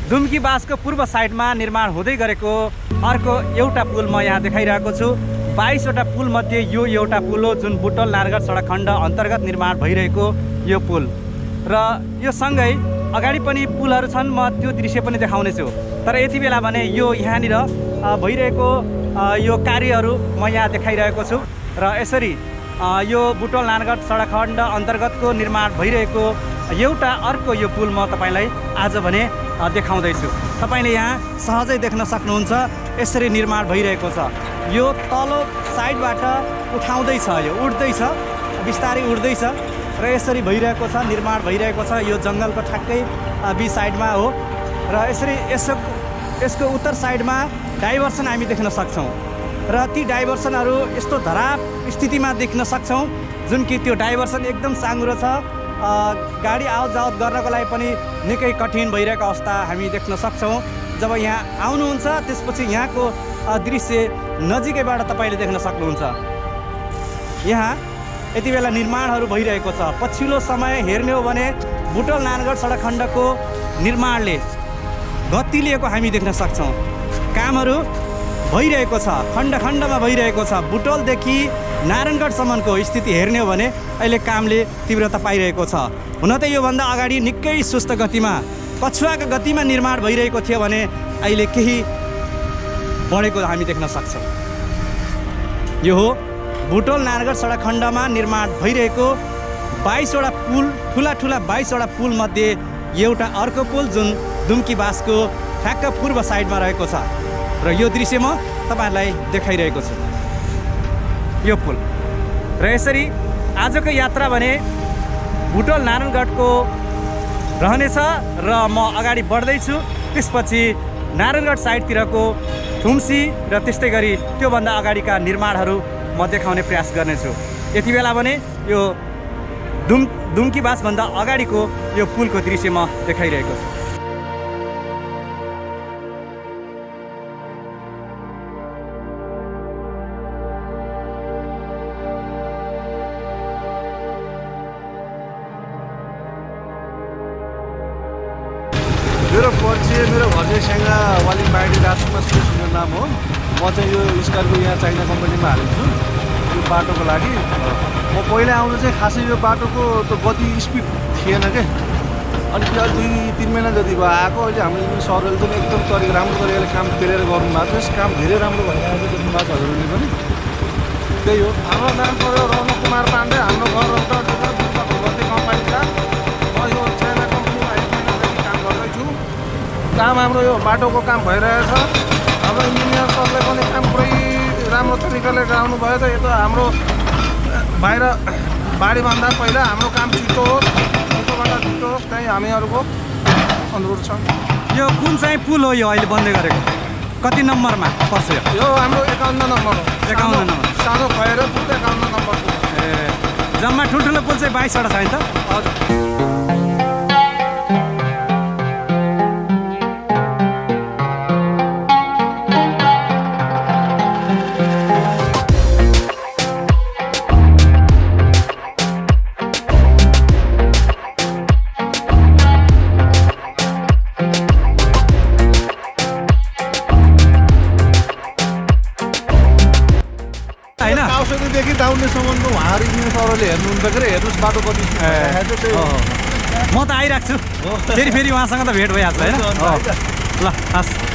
दुम्की बासको पूर्व साइडमा निर्माण हुँदै गरेको अर्को एउटा पुल म यहाँ देखाइरहेको छु। 22वटा पुल मध्ये यो एउटा पुल हो जुन बुटवल नारायणघाट सडक खण्ड अन्तर्गत निर्माण भइरहेको यो पुल। र यो सँगै अगाडि पनि पुलहरू छन्, म त्यो दृश्य पनि देखाउने छु। तर यति बेला भने यो यहाँनिर भइरहेको यो कार्यहरू म यहाँ देखाइरहेको छु। र यसरी यो बुटवल नारायणघाट सडक खण्ड अन्तर्गतको निर्माण भइरहेको एउटा अर्को यो पुल म तपाईलाई आज भने देखाउँदैछु। तपाईले यहाँ सहजै देख्न सक्नुहुन्छ यसरी निर्माण भइरहेको छ। यो तल्लो साइडबाट उठाउँदैछ, यो उड्दैछ, बिस्तारै उड्दैछ र यसरी भइरहेको छ, निर्माण भइरहेको छ। यो जङ्गलको ठ्याक्कै बी साइडमा हो र यसरी यसको उत्तर साइडमा डाइभर्सन हामी देख्न सक्छौँ र ती डाइभर्सनहरू यस्तो धराप स्थितिमा देख्न सक्छौँ जुन कि त्यो डाइभर्सन एकदम साँघुरो छ। गाडी आवत जावत गर्नको लागि पनि निकै कठिन भइरहेको अवस्था हामी देख्न सक्छौँ। जब यहाँ आउनुहुन्छ त्यसपछि यहाँको दृश्य नजिकैबाट तपाईँले देख्न सक्नुहुन्छ। यहाँ यति बेला निर्माणहरू भइरहेको छ। पछिल्लो समय हेर्ने हो भने बुटवल नारायणघाट सडक खण्डको निर्माणले गति लिएको हामी देख्न सक्छौँ। कामहरू भइरहेको छ, खण्ड खण्डमा भइरहेको छ। बुटवलदेखि नारायणघाटसम्मको स्थिति हेर्ने हो भने अहिले कामले तीव्रता पाइरहेको छ। हुन त योभन्दा अगाडि निकै सुस्त गतिमा, कछुवाको गतिमा निर्माण भइरहेको थियो भने अहिले केही बढेको हामी देख्न सक्छौँ। यो हो बुटवल नारायणघाट सडक खण्डमा निर्माण भइरहेको 22वटा पुल, ठुला 22वटा पुल मध्ये एउटा अर्को पुल जुन दुम्की बासको ठ्याक्क पूर्व साइडमा रहेको छ। र यो दृश्य म तपाईहरुलाई देखाइरहेको छु, यो पुल। र यसरी आजको यात्रा भने बुटवल नारायणघाटको रहनेछ र म अगाडि बढ्दैछु। त्यसपछि नारायणघाट साइडतिरको थुम्सी र त्यस्तै गरी त्योभन्दा अगाडिका निर्माणहरू म देखाउने प्रयास गर्नेछु। यति बेला भने यो दुम्की बासभन्दा अगाडिको यो पुलको दृश्य म देखाइरहेको छु। मेरो परिचय, मेरो घर चाहिँ स्याङ्गा वालिम्बाडी राजकुमार श्रेष्ठको नाम हो। म चाहिँ यो स्कारको यहाँ चाइना कम्पनीमा हालेको छु यो बाटोको लागि। म पहिला आउँदा चाहिँ खासै यो बाटोको त गति स्पिड थिएन क्या। अनि त्यो 2-3 महिना जति भयो आएको। अहिले हाम्रो यो सरले चाहिँ एकदम राम्रो तरिकाले काम पेरेर गर्नुभएको छ। काम धेरै राम्रो भइरहेको छ देख्नुभएको छ हजुरहरूले पनि। त्यही हो, हाम्रो नाम पऱ्यो रौनक कुमार पाण्डे। हाम्रो घर रौतहट गते कम्पनी छ। म यो चाइना कम्पनीमा 1 महिनादेखि काम गर्दैछु। काम हाम्रो यो बाटोको काम भइरहेछ। हाम्रो इन्जिनियर सरले पनि काम पुरै राम्रो तरिकाले गराउनु भयो। त यो त हाम्रो बाहिर बाढीभन्दा पहिला हाम्रो काम छिटो होस्, छिटोभन्दा छिटो होस्, त्यही हामीहरूको अनुरोध छ। यो कुन चाहिँ पुल हो यो अहिले बन्दै गरेको? कति नम्बरमा पर्छ यो? हाम्रो 51 नम्बर हो। 51 नम्बर सानो भएर पुल 51 नम्बर। जम्मा ठुल्ठुलो पुल चाहिँ 22वटा छ नि त? हजुर। देखि दाउनेसम्मको उहाँहरू इन्जिनियर सरले हेर्नुहुन्छ के अरे, हेर्नुहोस् बाटो कति म त आइरहेको छु, फेरि उहाँसँग त भेट भइहाल्छ होइन? ल हस्।